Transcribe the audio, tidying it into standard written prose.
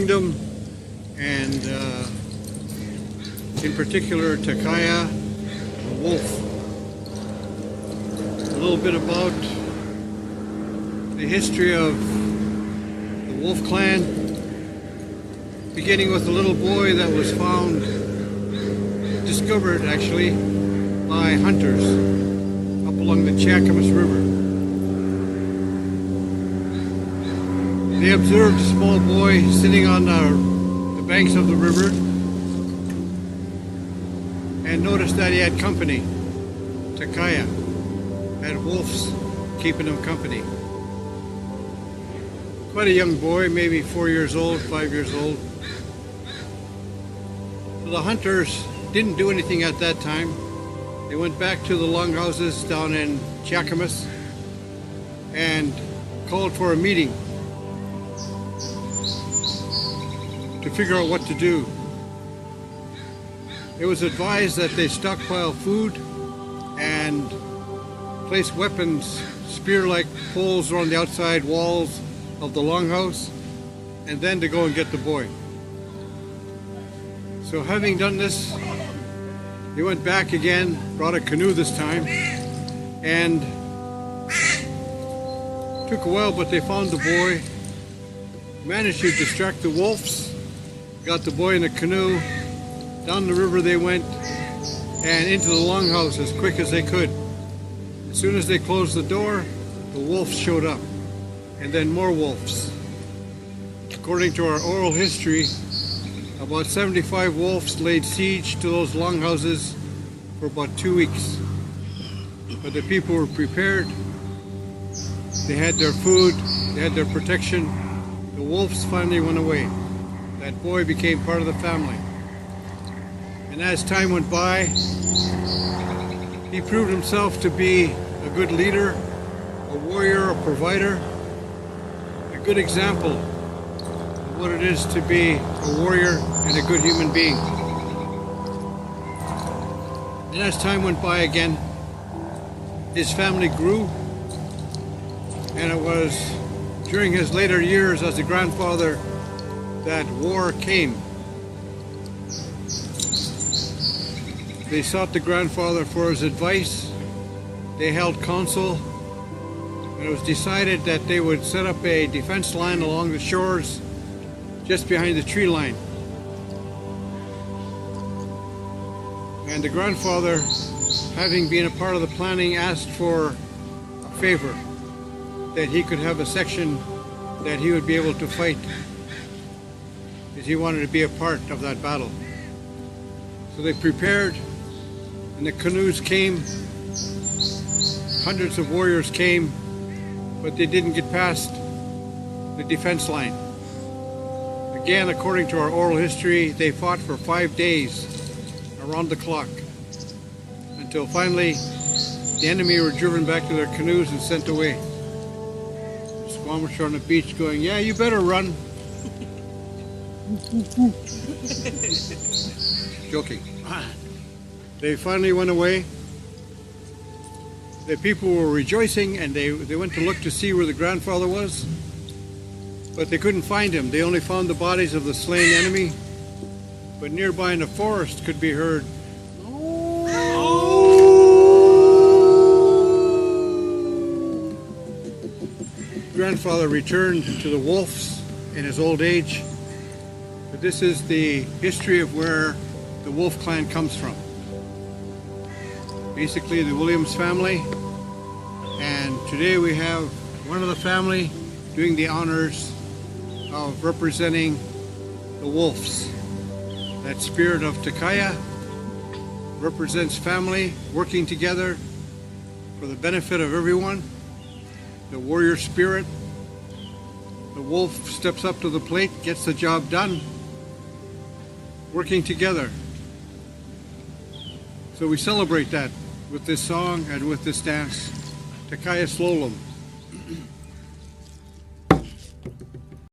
kingdom, and in particular Takaya, the wolf. A little bit about the history of the Wolf Clan, beginning with a little boy that was discovered actually, by hunters up along the Squamish River. They observed a small boy sitting on the banks of the river and noticed that he had company. Takaya had wolves keeping him company. Quite a young boy, maybe 4 years old, 5 years old. So the hunters didn't do anything at that time. They went back to the longhouses down in Squamish and called for a meeting to figure out what to do. It was advised that they stockpile food and place weapons, spear-like poles around the outside walls of the longhouse, and then to go and get the boy. So having done this, they went back again, brought a canoe this time, and took a while, but they found the boy, managed to distract the wolves, got the boy in a canoe, down the river they went, and into the longhouse as quick as they could. As soon as they closed the door, the wolves showed up, and then more wolves. According to our oral history, about 75 wolves laid siege to those longhouses for about 2 weeks. But the people were prepared. They had their food, they had their protection. The wolves finally went away. That boy became part of the family. And as time went by, he proved himself to be a good leader, a warrior, a provider, a good example of what it is to be a warrior and a good human being. And as time went by again, his family grew, and it was during his later years as a grandfather that war came. They sought the grandfather for his advice. They held council, and it was decided that they would set up a defense line along the shores just behind the tree line. And the grandfather, having been a part of the planning, asked for a favor, that he could have a section that he would be able to fight, because he wanted to be a part of that battle. So they prepared, and the canoes came. Hundreds of warriors came, but they didn't get past the defense line. Again, according to our oral history, they fought for 5 days around the clock, until finally the enemy were driven back to their canoes and sent away. The Squamish on the beach going, "Yeah, you better run." Joking. They finally went away. The people were rejoicing, and they went to look to see where the grandfather was, but they couldn't find him. They only found the bodies of the slain enemy, but nearby in the forest could be heard, grandfather returned to the wolves in his old age. But this is the history of where the Wolf Clan comes from. Basically the Williams family, and today we have one of the family doing the honors of representing the wolves. That spirit of Takaya represents family working together for the benefit of everyone. The warrior spirit, the wolf steps up to the plate, gets the job done, working together. So we celebrate that with this song and with this dance, Takaya Slolum.